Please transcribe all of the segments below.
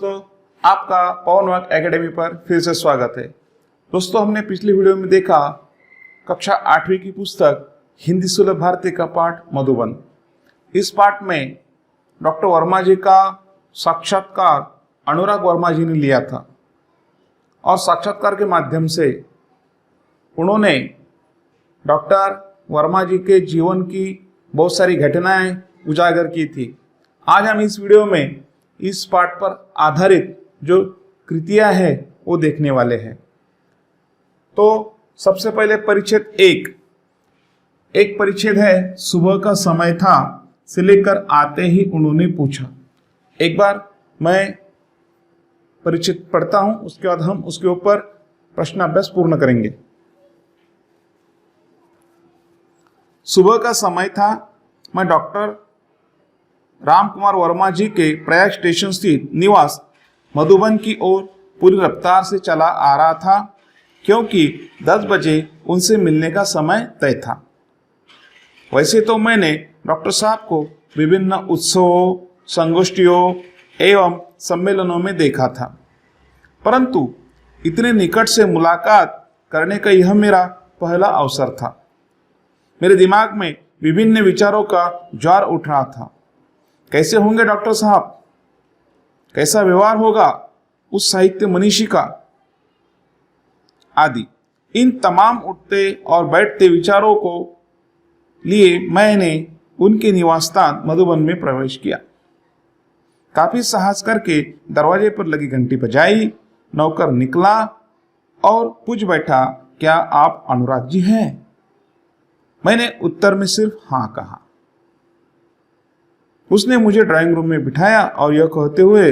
दोस्तों, आपका पवन वाक एकेडमी पर फिर से स्वागत है। दोस्तों, हमने पिछली वीडियो में देखा कक्षा 8वीं की पुस्तक हिंदी सुलभ भारती का पाठ मधुबन। इस पाठ में डॉक्टर वर्मा जी का साक्षात्कार अनुराग वर्मा जी ने लिया था और साक्षात्कार के माध्यम से उन्होंने डॉक्टर वर्मा जी के जीवन की बहुत सारी घटनाएं उजागर की थी। आज हम इस वीडियो में इस पाठ पर आधारित जो कृतियां हैं वो देखने वाले हैं। तो सबसे पहले परिच्छेद एक परिच्छेद है, सुबह का समय था से लेकर आते ही उन्होंने पूछा। एक बार मैं परिच्छेद पढ़ता हूं, उसके बाद हम उसके ऊपर प्रश्नाभ्यास पूर्ण करेंगे। सुबह का समय था, मैं डॉक्टर रामकुमार वर्मा जी के प्रयाग स्टेशन स्थित निवास मधुबन की ओर पूरी रफ्तार से चला आ रहा था, क्योंकि 10 बजे उनसे मिलने का समय तय था। वैसे तो मैंने डॉक्टर साहब को विभिन्न उत्सवों, संगोष्ठियों एवं सम्मेलनों में देखा था, परंतु इतने निकट से मुलाकात करने का यह मेरा पहला अवसर था। मेरे दिमाग में विभिन्न विचारों का ज्वार उठ रहा था। कैसे होंगे डॉक्टर साहब, कैसा व्यवहार होगा उस साहित्य मनीषी का, आदि इन तमाम उठते और बैठते विचारों को लिए मैंने उनके निवास स्थान मधुबन में प्रवेश किया। काफी साहस करके दरवाजे पर लगी घंटी बजाई। नौकर निकला और पूछ बैठा, क्या आप अनुराग जी हैं? मैंने उत्तर में सिर्फ हाँ कहा। उसने मुझे ड्राइंग रूम में बिठाया और यह कहते हुए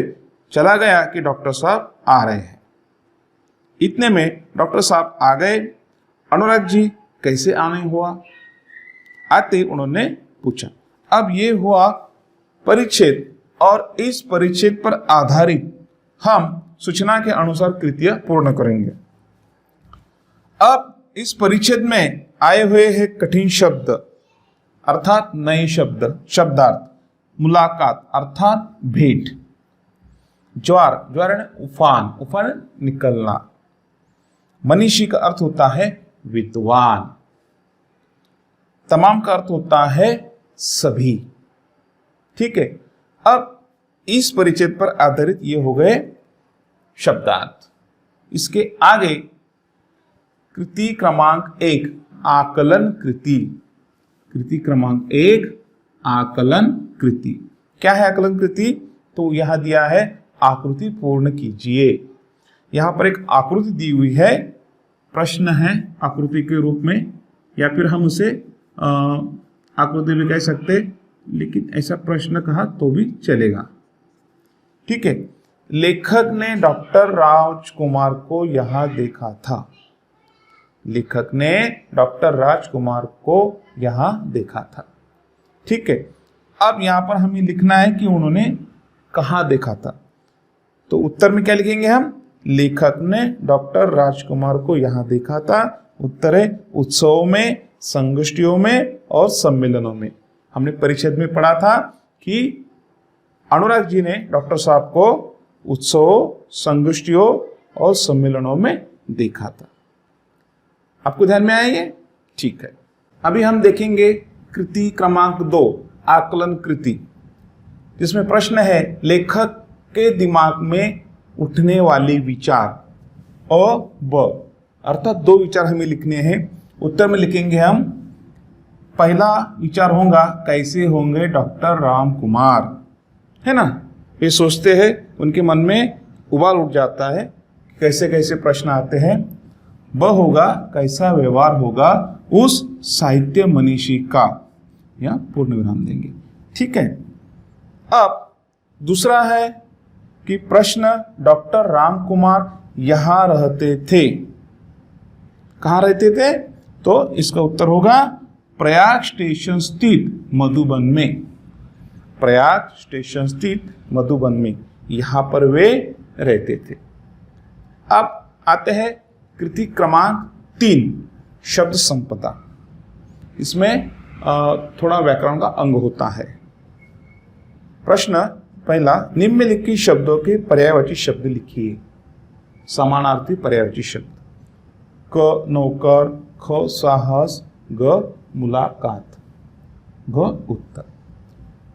चला गया कि डॉक्टर साहब आ रहे हैं। इतने में डॉक्टर साहब आ गए। अनुराग जी कैसे आने हुआ? आते उन्होंने पूछा। अब ये हुआ परिच्छेद और इस परिच्छेद पर आधारित हम सूचना के अनुसार कृतियां पूर्ण करेंगे। अब इस परिच्छेद में आए हुए हैं कठिन शब्द अर्थात नए शब्दार्थ, मुलाकात अर्थात भेंट, ज्वार उफान निकलना, मनीषी का अर्थ होता है विद्वान, तमाम का अर्थ होता है सभी। ठीक है, अब इस परिच्छेद पर आधारित ये हो गए शब्दार्थ। इसके आगे कृति क्रमांक 1 आकलन कृति क्रमांक 1 आकलन कृति। क्या है आकलन कृति? तो यहां दिया है आकृति पूर्ण कीजिए। यहां पर एक आकृति दी हुई है, प्रश्न है आकृति के रूप में, या फिर हम उसे आकृति भी कह सकते, लेकिन ऐसा प्रश्न कहा तो भी चलेगा। ठीक है, लेखक ने डॉक्टर राजकुमार को यहां देखा था। लेखक ने डॉक्टर राजकुमार को यहां देखा था। ठीक है, अब यहां पर हमें लिखना है कि उन्होंने कहां देखा था। तो उत्तर में क्या लिखेंगे हम? लेखक ने डॉक्टर राजकुमार को यहां देखा था। उत्तर है उत्सवों में, संगोष्ठियों में और सम्मेलनों में। हमने परिच्छेद में पढ़ा था कि अनुराग जी ने डॉक्टर साहब को उत्सवों, संगोष्ठियों और सम्मेलनों में देखा था। आपको ध्यान में आएंगे? ठीक है, अभी हम देखेंगे कृति क्रमांक 2 आकलन कृति, जिसमें प्रश्न है लेखक के दिमाग में उठने वाले विचार और ब, अर्थात 2 विचार हमें लिखने हैं। उत्तर में लिखेंगे हम, पहला विचार होगा कैसे होंगे डॉक्टर रामकुमार, है ना। ये सोचते हैं, उनके मन में उबाल उठ जाता है, कैसे कैसे प्रश्न आते हैं। ब होगा कैसा व्यवहार होगा उस साहित्य मनीषी का, या पूर्ण विराम देंगे। ठीक है, अब दूसरा है कि प्रश्न डॉक्टर रामकुमार यहां रहते थे। कहां रहते थे? तो इसका उत्तर होगा प्रयाग स्टेशन स्थित मधुबन में। प्रयाग स्टेशन स्थित मधुबन में, यहां पर वे रहते थे। अब आते हैं कृति क्रमांक 3 शब्द संपदा। इसमें थोड़ा व्याकरण का अंग होता है। प्रश्न पहला, निम्नलिखित शब्दों के पर्यायवाची शब्द लिखिए। समानार्थी पर्यायवाची शब्द। क नौकर, ख साहस, ग मुलाकात, घ उत्तर।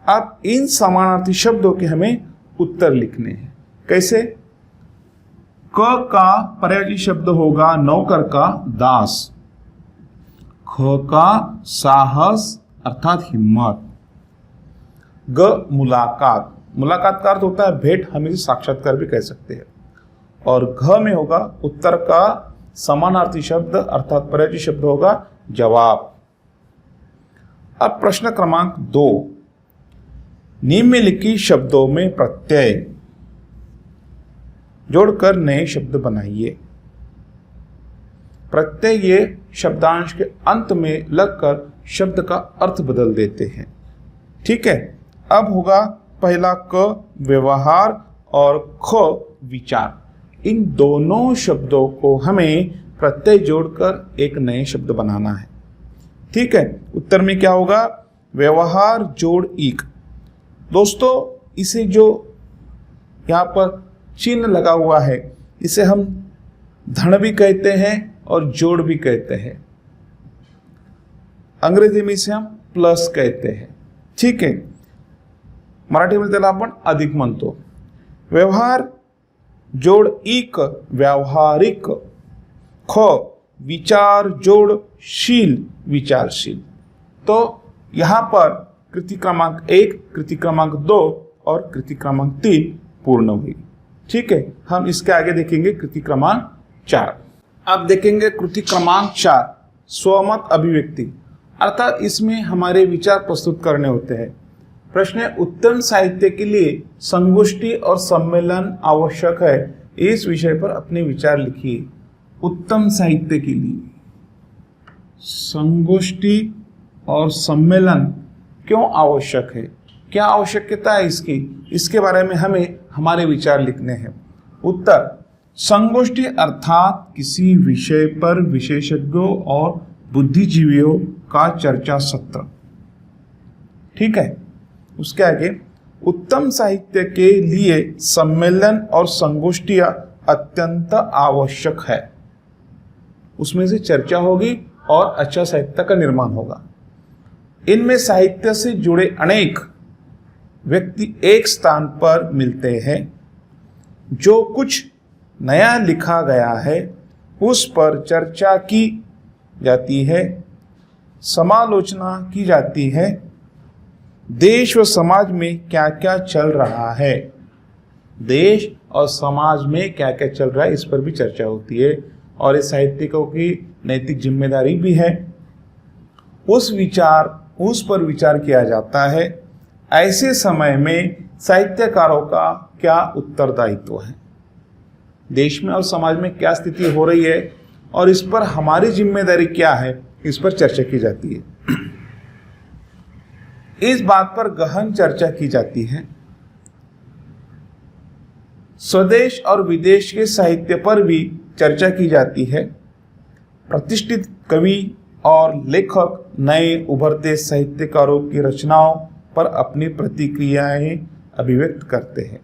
अब इन समानार्थी शब्दों के हमें उत्तर लिखने हैं। कैसे? क का पर्यायवाची शब्द होगा नौकर का दास, ख का साहस अर्थात हिम्मत, ग मुलाकात, मुलाकात का अर्थ होता है भेंट, हम इसे साक्षात्कार भी कह सकते हैं, और घ में होगा उत्तर का समानार्थी शब्द अर्थात पर्यायवाची शब्द होगा जवाब। अब प्रश्न क्रमांक 2, निम्नलिखित शब्दों में प्रत्यय जोड़कर नए शब्द बनाइए। प्रत्यय ये शब्दांश के अंत में लगकर शब्द का अर्थ बदल देते हैं। ठीक है, अब होगा पहला क व्यवहार और ख विचार। इन दोनों शब्दों को हमें प्रत्यय जोड़कर एक नए शब्द बनाना है। ठीक है, उत्तर में क्या होगा? व्यवहार जोड़ ईक। दोस्तों, इसे जो यहाँ पर चिन्ह लगा हुआ है इसे हम धन भी कहते हैं और जोड़ भी कहते हैं। अंग्रेजी में इसे हम प्लस कहते हैं। ठीक है, मराठीमध्ये त्याला आपण अधिक म्हणतो। व्यवहार जोड़ ईक व्यावहारिक, ख विचार जोड़ शील विचारशील। तो यहां पर कृति क्रमांक 1, कृति क्रमांक 2 और कृति क्रमांक 3 पूर्ण हुई। ठीक है, हम इसके आगे देखेंगे कृति क्रमांक 4। अब देखेंगे कृति क्रमांक 4, स्वमत अभिव्यक्ति, अर्थात इसमें हमारे विचार प्रस्तुत करने होते हैं। प्रश्न है, उत्तम साहित्य के लिए संगोष्ठी और सम्मेलन आवश्यक है। इस विषय पर अपने विचार लिखिए। उत्तम साहित्य के लिए संगोष्ठी और सम्मेलन क्यों आवश्यक है, क्या आवश्यकता है इसकी, इसके बारे में हमें हमारे विचार लिखने हैं। उत्तर, संगोष्ठी अर्थात किसी विषय पर विशेषज्ञों और बुद्धिजीवियों का चर्चा सत्र। ठीक है, उसके आगे, उत्तम साहित्य के लिए सम्मेलन और संगोष्ठियां अत्यंत आवश्यक है। उसमें से चर्चा होगी और अच्छा साहित्य का निर्माण होगा। इनमें साहित्य से जुड़े अनेक व्यक्ति एक स्थान पर मिलते हैं। जो कुछ नया लिखा गया है उस पर चर्चा की जाती है, समालोचना की जाती है। देश व समाज में क्या क्या चल रहा है, देश और समाज में क्या क्या चल रहा है इस पर भी चर्चा होती है, और इस साहित्यिकों की नैतिक जिम्मेदारी भी है। उस पर विचार किया जाता है। ऐसे समय में साहित्यकारों का क्या उत्तरदायित्व है, देश में और समाज में क्या स्थिति हो रही है और इस पर हमारी जिम्मेदारी क्या है, इस पर चर्चा की जाती है। इस बात पर गहन चर्चा की जाती है। स्वदेश और विदेश के साहित्य पर भी चर्चा की जाती है। प्रतिष्ठित कवि और लेखक नए उभरते साहित्यकारों की रचनाओं पर अपनी प्रतिक्रियाएं अभिव्यक्त करते हैं।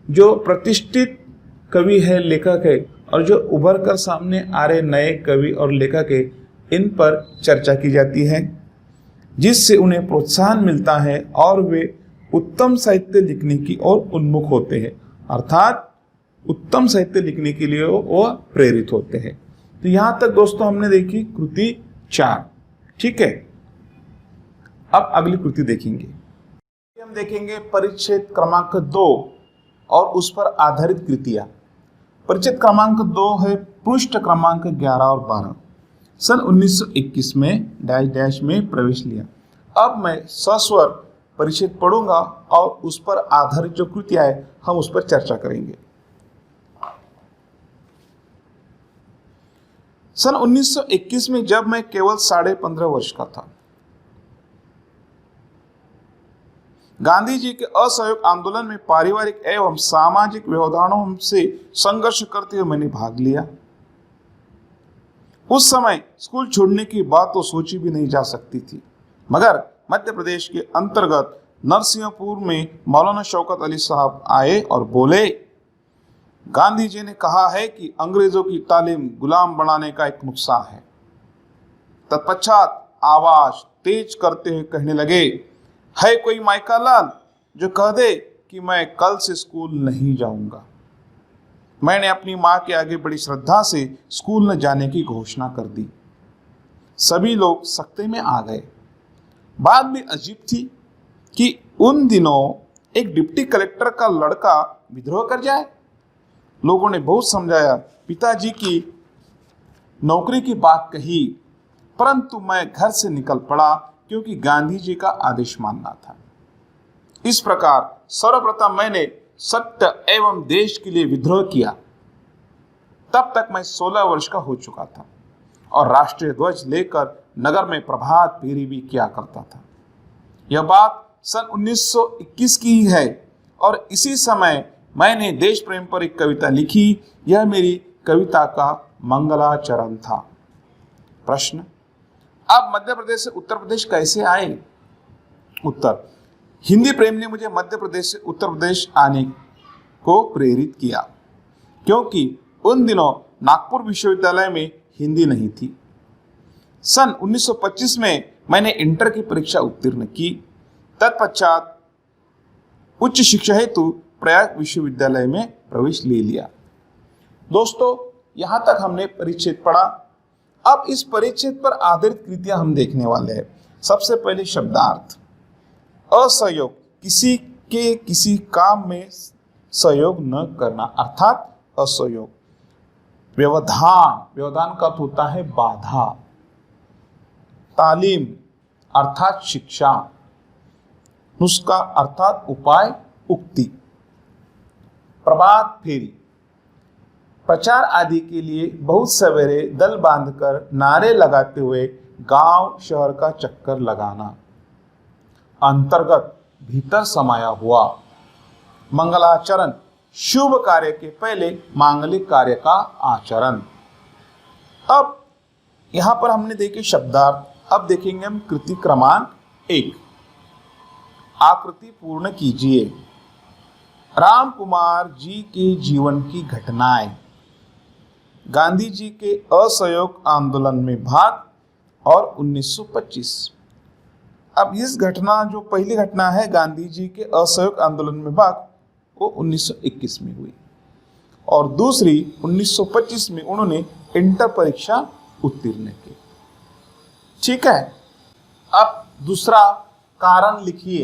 जो प्रतिष्ठित कवि है, लेखक है, और जो उभर कर सामने आ रहे नए कवि और लेखक है, इन पर चर्चा की जाती है, जिससे उन्हें प्रोत्साहन मिलता है और वे उत्तम साहित्य लिखने की ओर उन्मुख होते हैं, अर्थात उत्तम साहित्य लिखने के लिए वो प्रेरित होते हैं। तो यहां तक दोस्तों हमने देखी कृति 4। ठीक है, अब अगली कृति देखेंगे। हम देखेंगे परिच्छेद क्रमांक 2 और उस पर आधारित कृतियां। परिच्छेद क्रमांक 2 है पृष्ठ क्रमांक 11 और 12। सन 1921 में डैश डैश में प्रवेश लिया। अब मैं सस्वर परिच्छेद पढ़ूंगा और उस पर आधारित जो कृतियां है हम उस पर चर्चा करेंगे। सन 1921 में जब मैं केवल 15.5 वर्ष का था, गांधी जी के असहयोग आंदोलन में पारिवारिक एवं सामाजिक व्यवधानों से संघर्ष करते हुए मैंने भाग लिया। उस समय स्कूल छोड़ने की बात तो सोची भी नहीं जा सकती थी, मगर मध्य प्रदेश के अंतर्गत नरसिंहपुर में मौलाना शौकत अली साहब आए और बोले, गांधी जी ने कहा है कि अंग्रेजों की तालीम गुलाम बनाने का एक नुस्खा है। तत्पश्चात आवाज तेज करते हुए कहने लगे, है कोई माइका लाल जो कह दे कि मैं कल से स्कूल नहीं जाऊंगा। मैंने अपनी माँ के आगे बड़ी श्रद्धा से स्कूल न जाने की घोषणा कर दी। सभी लोग सख्ते में आ गए। बात भी अजीब थी कि उन दिनों एक डिप्टी कलेक्टर का लड़का विद्रोह कर जाए। लोगों ने बहुत समझाया, पिताजी की नौकरी की बात कही, परंतु मैं घर से निकल पड़ा क्योंकि गांधी जी का आदेश मानना था। इस प्रकार सर्वप्रथम मैंने सत्य एवं देश के लिए विद्रोह किया। तब तक मैं 16 वर्ष का हो चुका था और राष्ट्रीय ध्वज लेकर नगर में प्रभात फेरी भी किया करता था। यह बात सन 1921 की ही है और इसी समय मैंने देश प्रेम पर एक कविता लिखी। यह मेरी कविता का मंगलाचरण था। प्रश्न, आप मध्य प्रदेश से उत्तर प्रदेश कैसे आए? उत्तर, हिंदी प्रेम ने मुझे मध्य प्रदेश से उत्तर प्रदेश आने को प्रेरित किया, क्योंकि उन दिनों नागपुर विश्वविद्यालय में हिंदी नहीं थी। सन 1925 में मैंने इंटर की परीक्षा उत्तीर्ण की। तत्पश्चात उच्च शिक्षा हेतु प्रयाग विश्वविद्यालय में प्रवेश ले लिया। दोस्तों, यहाँ तक हमने परिच्छेद पढ़ा। अब इस परिच्छेद पर आधारित कृतियां हम देखने वाले हैं। सबसे पहले शब्दार्थ। असहयोग, किसी के किसी काम में सहयोग न करना अर्थात असहयोग। व्यवधान, व्यवधान का अर्थ होता है बाधा। तालीम अर्थात शिक्षा। नुस्खा अर्थात उपाय, उक्ति। प्रभात फेरी, प्रचार आदि के लिए बहुत सवेरे दल बांधकर नारे लगाते हुए गांव शहर का चक्कर लगाना। अंतर्गत, भीतर समाया हुआ। मंगलाचरण, शुभ कार्य के पहले मांगलिक कार्य का आचरण। अब यहां पर हमने देखे शब्दार्थ। अब देखेंगे हम कृति क्रमांक 1। आकृति पूर्ण कीजिए। राम कुमार जी के जीवन की घटनाएं। गांधी जी के असहयोग आंदोलन में भाग और 1925। अब इस घटना, जो पहली घटना है गांधी जी के असहयोग आंदोलन में भाग, वो 1921 में हुई और दूसरी 1925 में उन्होंने इंटर परीक्षा उत्तीर्ण की। ठीक है। अब दूसरा कारण लिखिए।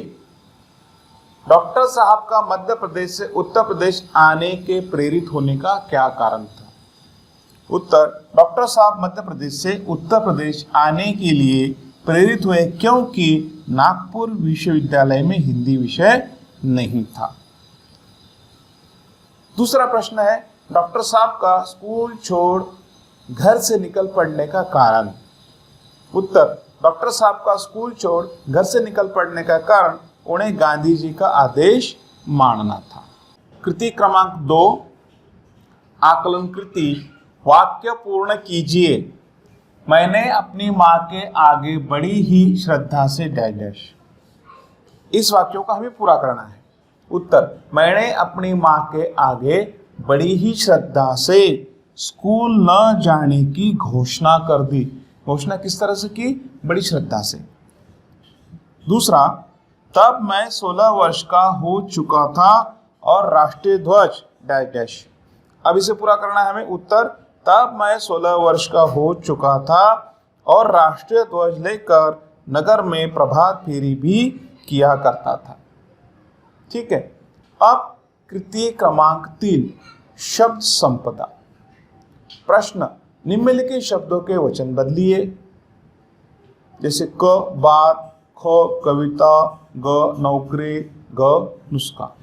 डॉक्टर साहब का मध्य प्रदेश से उत्तर प्रदेश आने के प्रेरित होने का क्या कारण था? उत्तर, डॉक्टर साहब मध्य प्रदेश से उत्तर प्रदेश आने के लिए प्रेरित हुए क्योंकि नागपुर विश्वविद्यालय में हिंदी विषय नहीं था। दूसरा प्रश्न है, डॉक्टर साहब का स्कूल छोड़ घर से निकल पड़ने का कारण। उत्तर, डॉक्टर साहब का स्कूल छोड़ घर से निकल पड़ने का कारण उन्हें गांधी जी का आदेश मानना था। कृति क्रमांक 2, आकलन कृति। वाक्य पूर्ण कीजिए। मैंने अपनी माँ के आगे बड़ी ही श्रद्धा से डैश। इस वाक्यों का हमें पूरा करना है। उत्तर, मैंने अपनी माँ के आगे बड़ी ही श्रद्धा से स्कूल न जाने की घोषणा कर दी। घोषणा किस तरह से की? बड़ी श्रद्धा से। दूसरा, तब मैं 16 वर्ष का हो चुका था और राष्ट्रीय ध्वज डैश। अब इसे पूरा करना है हमें। उत्तर, तब मैं 16 वर्ष का हो चुका था और राष्ट्रीय ध्वज लेकर नगर में प्रभात फेरी भी किया करता था। ठीक है। अब कृति क्रमांक 3, शब्द संपदा। प्रश्न, निम्नलिखित शब्दों के वचन बदलिए। जैसे क बात, ख कविता, ग नौकरी, ग नुस्खा।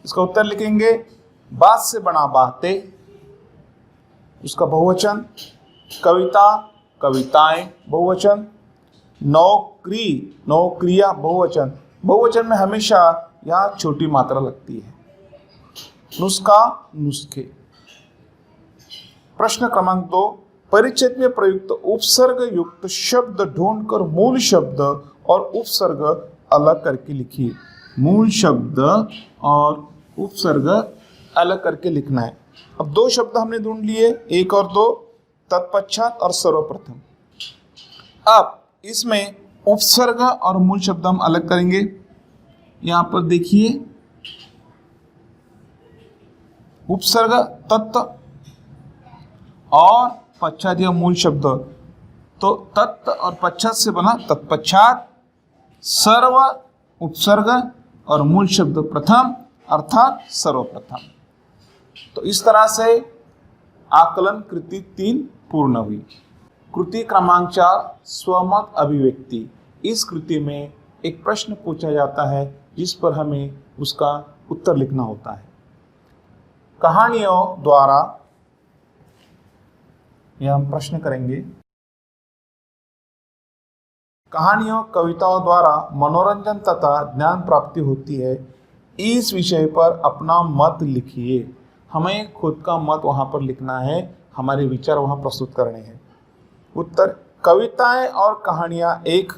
इसका उत्तर लिखेंगे। बात से बना बातें, उसका बहुवचन। कविता, कविताएं, बहुवचन। नौकरी, नौकरियां, बहुवचन। बहुवचन में हमेशा यहाँ छोटी मात्रा लगती है। नुस्खा, नुस्खे। प्रश्न क्रमांक 2, परिच्छेद में प्रयुक्त उपसर्ग युक्त शब्द ढूंढकर मूल शब्द और उपसर्ग अलग करके लिखिए। मूल शब्द और उपसर्ग अलग करके लिखना है। अब दो शब्द हमने ढूंढ लिए, एक और दो, तत्पश्चात और सर्वप्रथम। अब इसमें उपसर्ग और मूल शब्द हम अलग करेंगे। यहां पर देखिए, उपसर्ग तत्व और पश्चात या मूल शब्द, तो तत्व और पश्चात से बना तत्पश्चात, सर्व उपसर्ग और मूल शब्द प्रथम अर्थात सर्वप्रथम। तो इस तरह से आकलन कृति 3 पूर्ण हुई। कृति क्रमांक 4 स्वमत अभिव्यक्ति। इस कृति में एक प्रश्न पूछा जाता है जिस पर हमें उसका उत्तर लिखना होता है। कहानियों द्वारा, यह हम प्रश्न करेंगे, कहानियों कविताओं द्वारा मनोरंजन तथा ज्ञान प्राप्ति होती है। इस विषय पर अपना मत लिखिए। हमें खुद का मत वहां पर लिखना है, हमारे विचार वहां प्रस्तुत करने हैं। उत्तर, कविताएं और कहानियां एक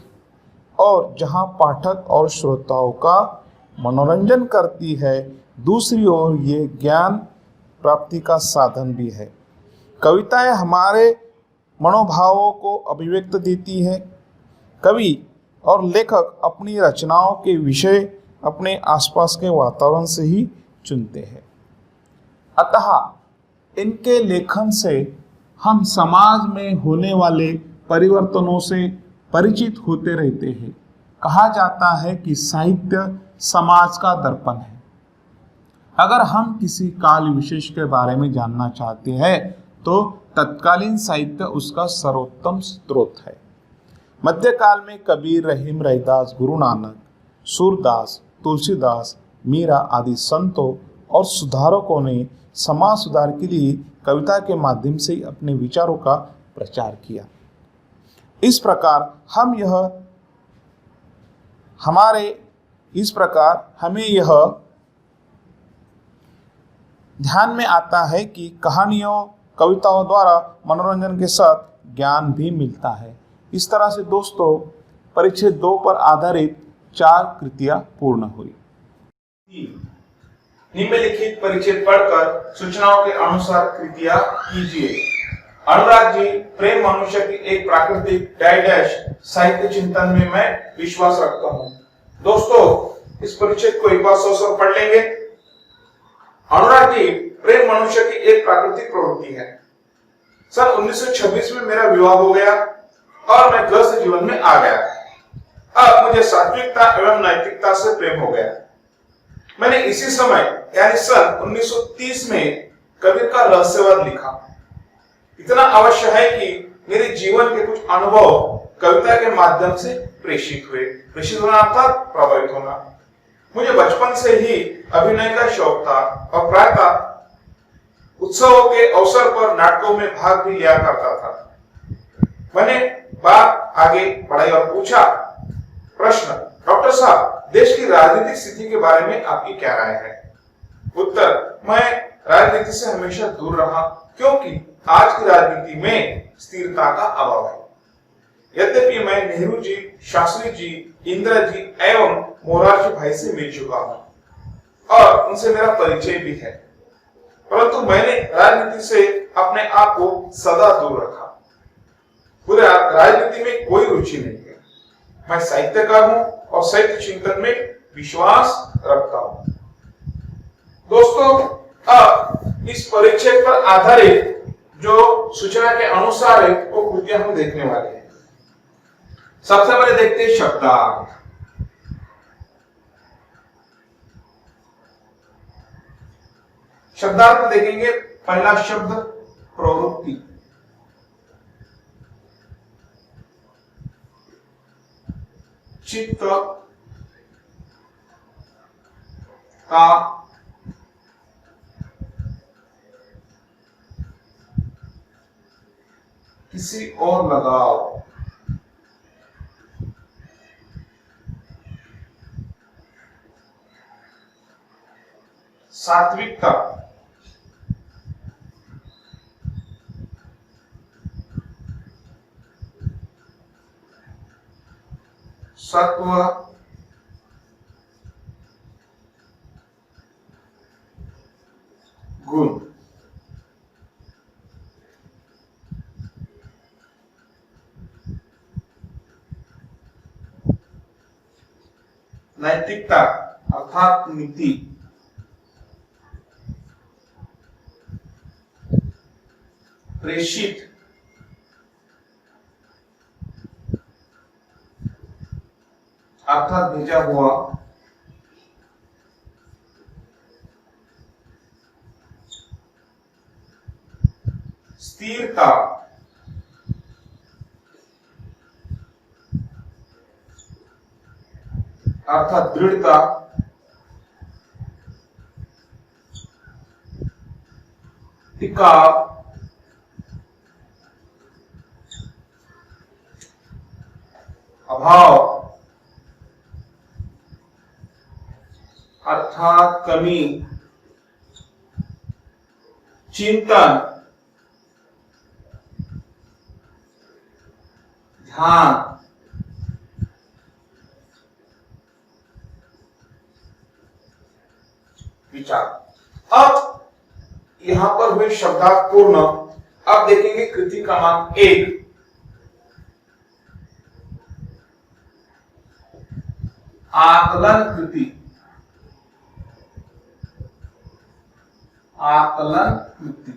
और जहां पाठक और श्रोताओं का मनोरंजन करती है, दूसरी ओर ये ज्ञान प्राप्ति का साधन भी है। कविताएं हमारे मनोभावों को अभिव्यक्त देती है। कवि और लेखक अपनी रचनाओं के विषय अपने आसपास के वातावरण से ही चुनते हैं। अतः इनके लेखन से हम समाज में होने वाले परिवर्तनों से परिचित होते रहते हैं। कहा जाता है कि साहित्य समाज का दर्पण है। अगर हम किसी काल विशेष के बारे में जानना चाहते हैं तो तत्कालीन साहित्य उसका सर्वोत्तम स्रोत है। मध्यकाल में कबीर, रहीम, रैदास, गुरु नानक, सूरदास, तुलसीदास, मीरा आदि संतों और सुधारकों ने समाज सुधार के लिए कविता के माध्यम से अपने विचारों का प्रचार किया। इस प्रकार हमें यह ध्यान में आता है कि कहानियों कविताओं द्वारा मनोरंजन के साथ ज्ञान भी मिलता है। इस तरह से दोस्तों परिच्छेद 2 पर आधारित 4 कृतियां पूर्ण हुई। निम्नलिखित परिच्छेद पढ़कर सूचनाओं के अनुसार कृतियां कीजिए। अनुराग जी, प्रेम मनुष्य की एक प्राकृतिक डैश साहित्य चिंतन में मैं विश्वास रखता हूँ। दोस्तों इस परिच्छेद को एक बार सौ पढ़ लेंगे। अनुराग जी, प्रेम मनुष्य की एक प्राकृतिक प्रवृत्ति है। सन 1926 में मेरा विवाह हो गया और मैं गृहस्थ जीवन में आ गया। अब मुझे सात्विकता एवं नैतिकता से प्रेम हो गया। मैंने इसी समय यानी सन 1930 में कबीर का रहस्यवाद लिखा। इतना अवश्य है कि मेरे जीवन के कुछ अनुभव कविता के माध्यम से प्रेषित हुए। प्रेषित होना अर्थात प्रभावित होना। मुझे बचपन से ही अभिनय का शौक था और प्रायः उत्सवों के अवसर पर नाटकों में भाग भी लिया करता था। मैंने बात आगे बढ़ाई और पूछा, प्रश्न, डॉक्टर साहब, देश की राजनीतिक स्थिति के बारे में आपकी क्या राय है? उत्तर, मैं राजनीति से हमेशा दूर रहा क्योंकि आज की राजनीति में स्थिरता का अभाव है। यद्यपि मैं नेहरू जी, शास्त्री जी, इंदिरा जी एवं मोरारजी भाई से मिल चुका हूं और उनसे मेरा परिचय भी है, परंतु मैंने राजनीति से अपने आप को सदा दूर रखा। पूरे राजनीति में कोई रुचि नहीं है। मैं साहित्यकार हूं और साहित्य चिंतन में विश्वास रखता हूं। दोस्तों अब इस परिच्छेद पर आधारित जो सूचना के अनुसार है वो कृतियां हम देखने वाले हैं। सबसे पहले देखते हैं शब्दार्थ। शब्दार्थ में देखेंगे पहला शब्द प्रवृत्ति। चित्त का किसी और लगाव। सात्विकता, सत्व, गुण। नैतिकता अर्थात नीति। प्रेषित अर्थात भेजा हुआ। स्थिरता अर्थात दृढ़ता। टिकाव अभाव अर्थात कमी। चिंतन ध्यान। विचार। अब यहां पर हुए शब्दार्थपूर्ण। अब देखेंगे कृति क्रमांक 1। आकलन कृति। आकलन कृति,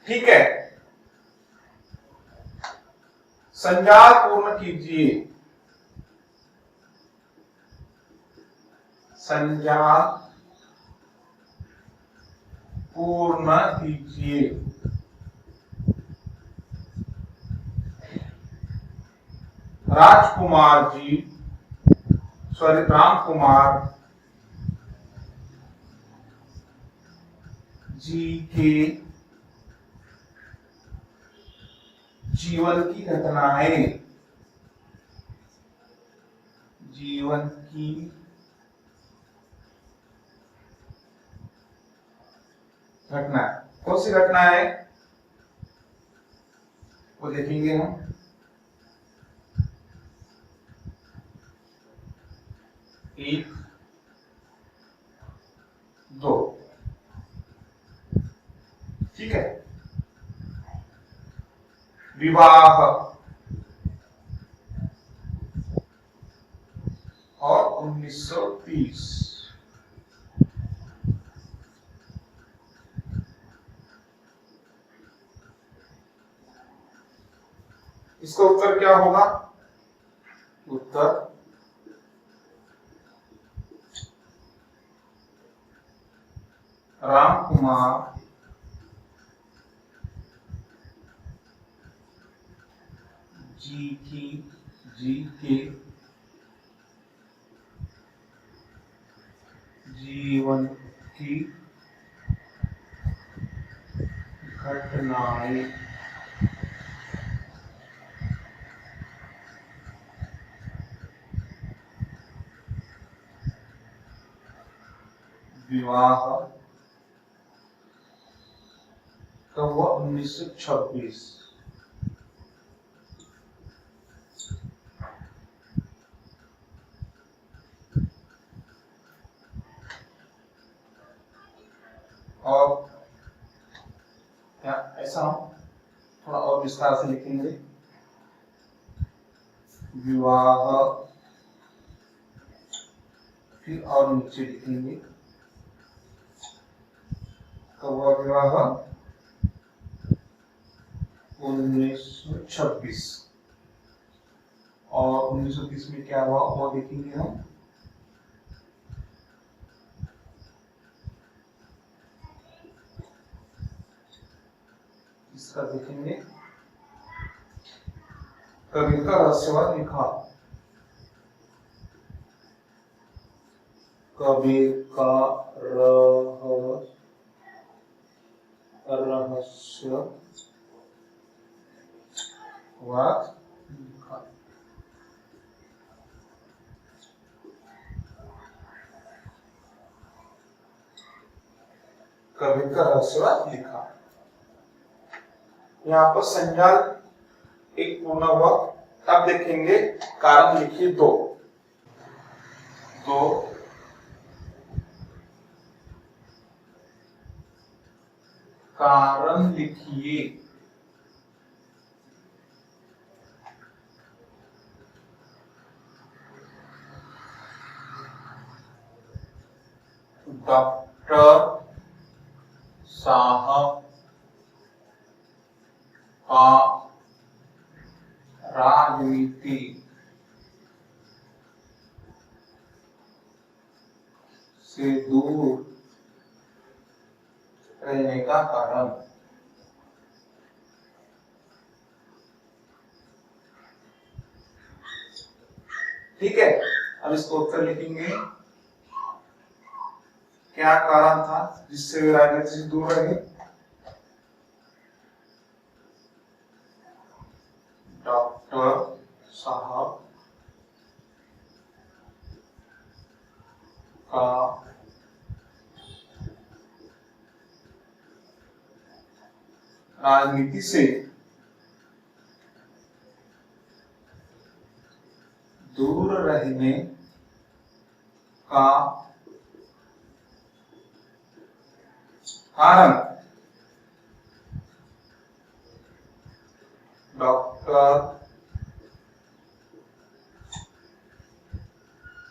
ठीक है। संज्ञा पूर्ण कीजिए। संज्ञा पूर्ण कीजिए। राजकुमार जी, सॉरी राम कुमार जी के जीवन की घटनाएं। जीवन की घटना। कौन सी घटना है वो देखेंगे हम। एक, दो, ठीक है। विवाह और 1930। इसका उत्तर क्या होगा? उत्तर राम कुमार जी के जीवन की घटनाएं। विवाह तो हुआ 1926। और क्या ऐसा हम थोड़ा और विस्तार से लिखेंगे। विवाह, फिर और नीचे लिखेंगे कब हुआ विवाह? 1926। और 1930 में क्या हुआ वो देखेंगे हम। इसका देखेंगे कबीर का रहस्यवाद लिखा। कबीर का रहस्यवाद लिखा। कबीर का रहस्यवाद लिखा। यहाँ पर संज्ञा एक पूर्ण हुआ। अब देखेंगे कारण लिखिए 2। कारण लिखिए। डॉक्टर साहब का राजनीति से दूर रहने का कारण। ठीक है, अब इसको उत्तर लिखेंगे। क्या कारण था जिससे वे राजनीति से दूर रहे? डॉक्टर साहब का राजनीति से दूर रहने का कारण। डॉक्टर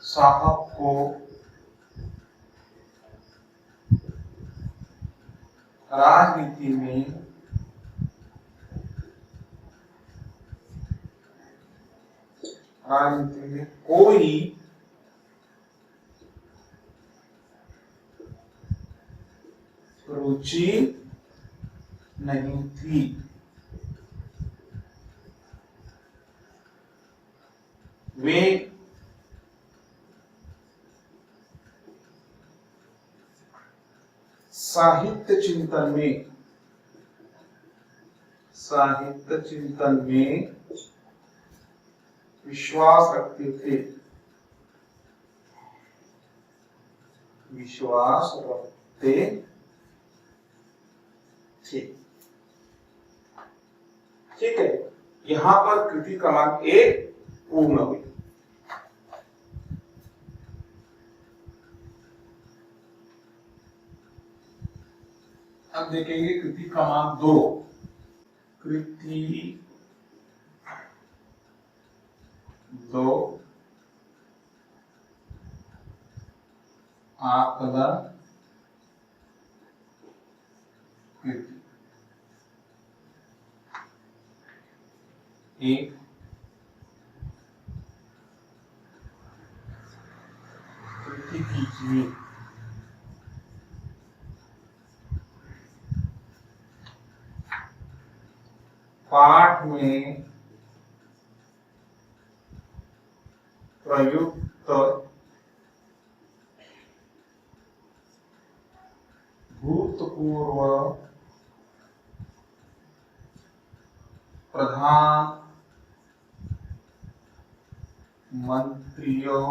साहब को राजनीति में कोई रुचि नहीं थी। वे साहित्य चिंतन में विश्वास रखते थे। ठीक है, यहां पर कृति क्रमांक 1 पूर्ण हुई। अब देखेंगे कृति क्रमांक 2। कृति 2 आकलन कृति। 1 कृति कीजिए। पाठ में प्रयुक्त भूतपूर्व प्रधान मंत्रियों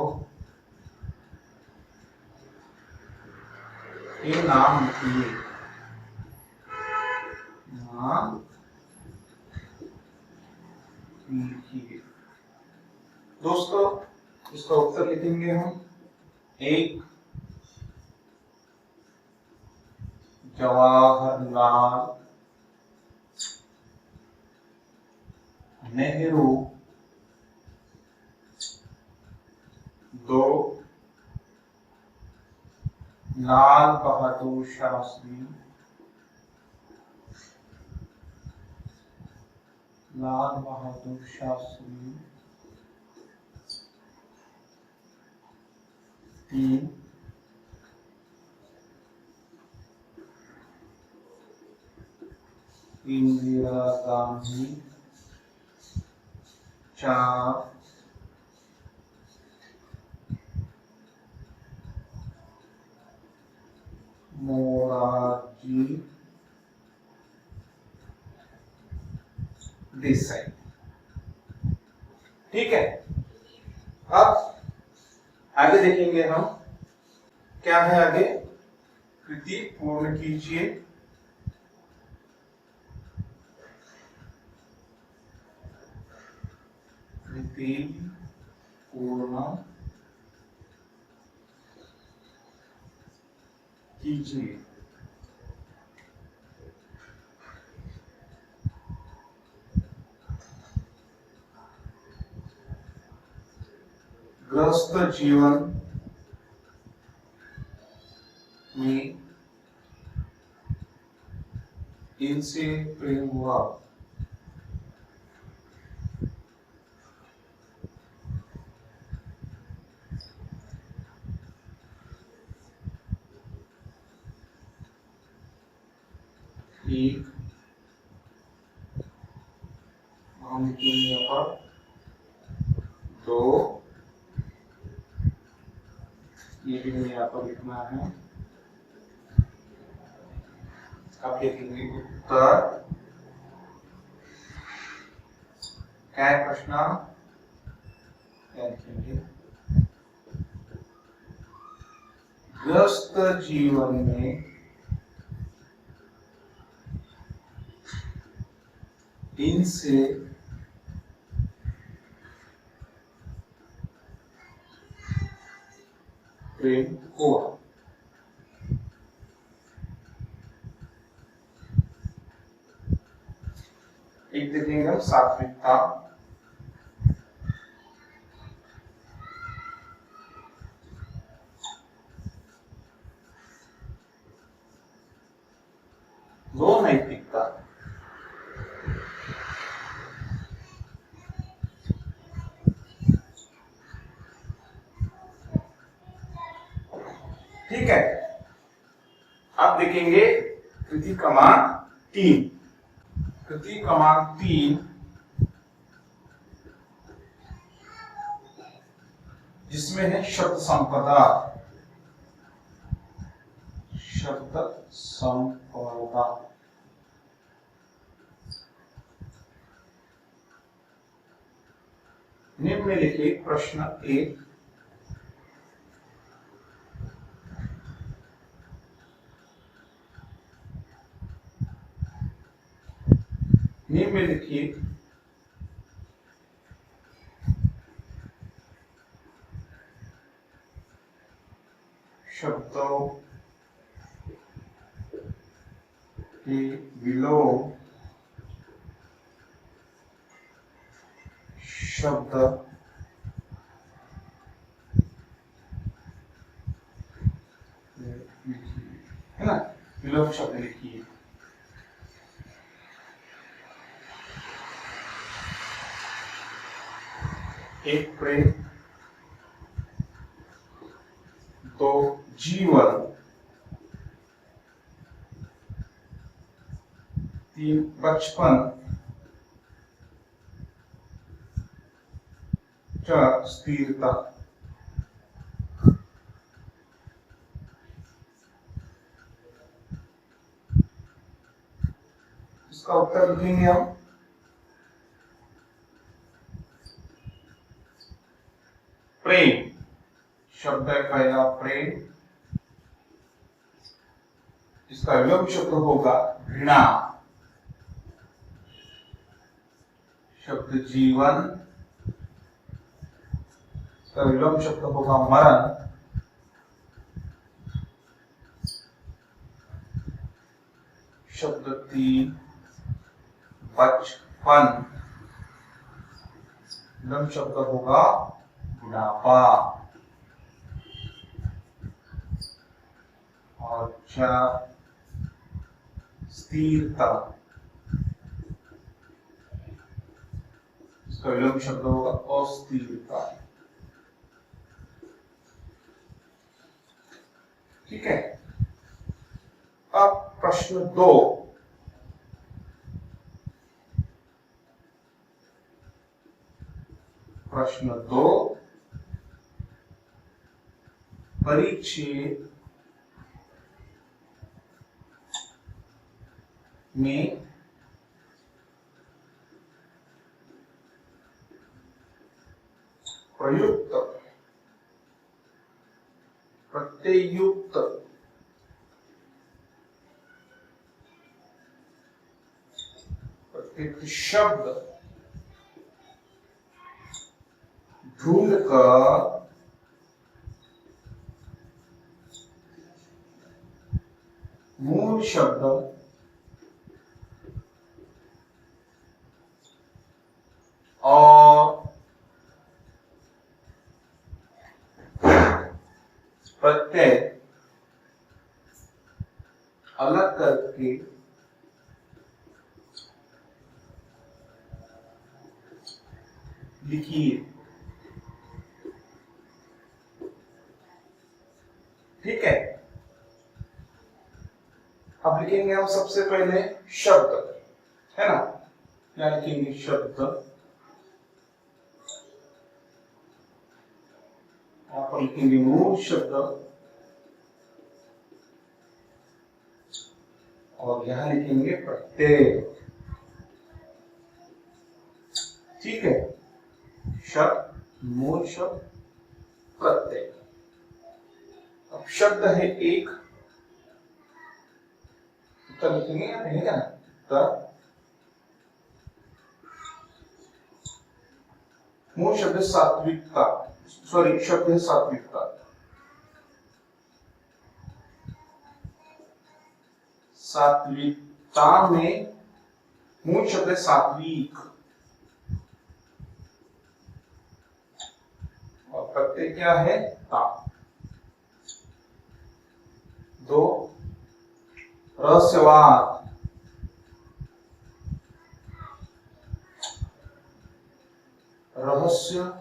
के नाम लिखिए। दोस्तों, इसका उत्तर लिखेंगे हम। 1 जवाहरलाल नेहरू। 2 लाल बहादुर शास्त्री। 3 इंदिरा गांधी। 4 मोरारजी देसाई। ठीक है, अब आगे देखेंगे हम क्या है। आगे कृति पूर्ण कीजिए। कृति पूर्ण कीजिए। गृहस्थ जीवन में इनसे प्रेम हुआ। एक हम यहाँ पर दो, ये भी हमें यहाँ पर लिखना है। अब देखेंगे उत्तर। क्या है प्रश्न? क्या लिखेंगे? गृहस्थ जीवन में इनसे प्रेम हुआ। एक देखेंगे हम सात्विकता। दो नैतिकता। ठीक है। अब देखेंगे कृति क्रमांक 3। कृति क्रमांक 3 जिसमें है शब्द संपदा। शब्द संपदा निम्नलिखित प्रश्न 1 निम्नलिखित शब्दों के विलोम शब्द है ना, विलोम शब्द लिखिए। एक प्रेम, दो जीवन, तीन बचपन, चार स्थिरता। इसका उत्तर लिखेंगे हम। प्रेम शब्द है पहला, प्रेम। इसका विलोम शब्द होगा घृणा। शब्द जीवन, इसका विलोम शब्द होगा मरण। शब्द 3 बचपन, विलोम शब्द होगा बुढ़ापा। और 4 स्थिरता, इसका विलोम शब्द होगा अस्थिरता। ठीक है। अब प्रश्न 2। प्रश्न 2 परिच्छेद में प्रयुक्त प्रत्ययुक्त प्रत्येक शब्द ढूंढकर मूल शब्द और प्रत्यय अलग करके लिखिए। ठीक है, अब लिखेंगे हम सबसे पहले शब्द, है ना, क्या लिखेंगे? शब्द। यहाँ पर लिखेंगे मूल शब्द और यहां लिखेंगे प्रत्यय। ठीक है, शब्द, मूल शब्द, प्रत्यय। अब शब्द है एक, उत्तर लिखेंगे या नहीं क्या? उत्तर। मूल शब्द सात्विकता, सॉरी शब्द है सात्विकता। सात्विकता में मूल शब्द है सात्विक और प्रत्यय क्या है? ता। दो, रहस्यवाद। रहस्यवाद।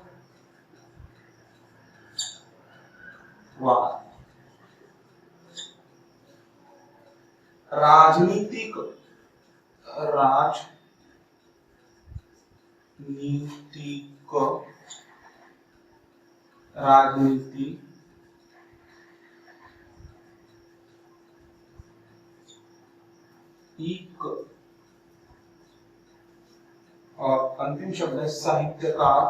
राजनीतिक, राजनीतिक, राजनीति। और अंतिम शब्द है साहित्यकार।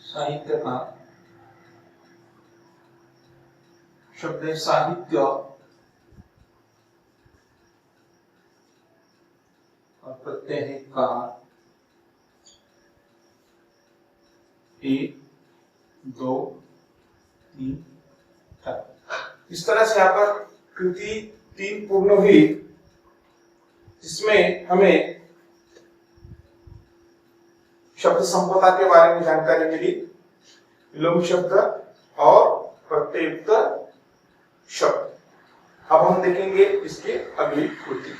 साहित्यकार शब्द है साहित्य और प्रत्यय है कार। 1 2 3 4। इस तरह से यहाँ पर कृति 3 पूर्ण हुई, जिसमें हमें शब्द संपदा के बारे में जानकारी मिली, विलोम शब्द और प्रत्ययुक्त शब्द। अब हम देखेंगे इसकी अगली कृति।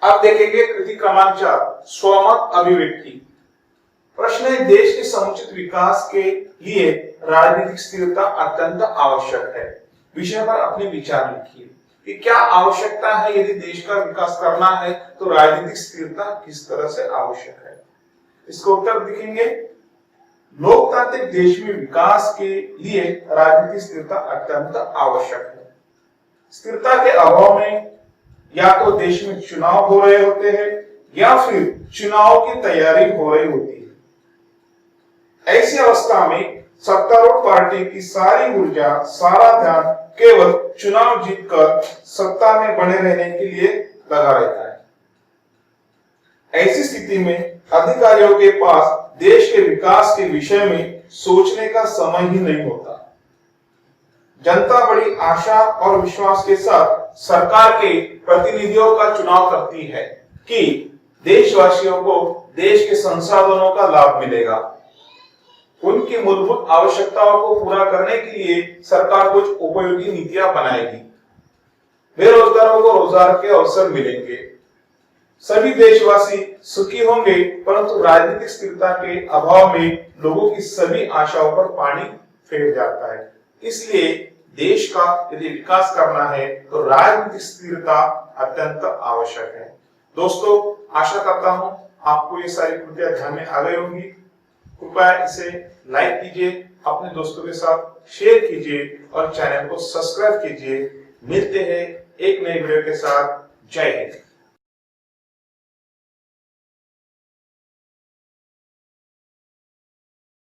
अब देखेंगे कृति क्रमांक 4, स्वमत अभिव्यक्ति। प्रश्न है, देश के समुचित विकास के लिए राजनीतिक स्थिरता अत्यंत आवश्यक है। विषय पर अपने विचार लिखिए कि क्या आवश्यकता है, यदि देश का विकास करना है तो राजनीतिक स्थिरता किस तरह से आवश्यक है। इसका उत्तर लिखेंगे, लोकतांत्रिक देश में विकास के लिए राजनीतिक स्थिरता अत्यंत आवश्यक है। स्थिरता के अभाव में या तो देश में चुनाव हो रहे होते हैं या फिर चुनाव की तैयारी हो रही होती है। ऐसी अवस्था में सत्तारूढ़ पार्टी की सारी ऊर्जा, सारा ध्यान केवल चुनाव जीतकर सत्ता में बने रहने के लिए लगा रहता है। ऐसी स्थिति में अधिकारियों के पास देश के विकास के विषय में सोचने का समय ही नहीं होता। जनता बड़ी आशा और विश्वास के साथ सरकार के प्रतिनिधियों का चुनाव करती है कि देशवासियों को देश के संसाधनों का लाभ मिलेगा। उनकी मूलभूत आवश्यकताओं को पूरा करने के लिए सरकार कुछ उपयोगी नीतियां बनाएगी। बेरोजगारों को रोजगार के अवसर मिलेंगे। सभी देशवासी सुखी होंगे, परंतु राजनीतिक स्थिरता के अभाव में लोगों की सभी आशाओं पर पानी फेर जाता है। इसलिए देश का यदि विकास करना है तो राजनीतिक स्थिरता अत्यंत आवश्यक है। दोस्तों, आशा करता हूं आपको ये सारी कृतियां ध्यान में आ गई होंगी। कृपया इसे लाइक कीजिए, अपने दोस्तों के साथ शेयर कीजिए और चैनल को सब्सक्राइब कीजिए। मिलते हैं एक नए वीडियो के साथ। जय हिंद।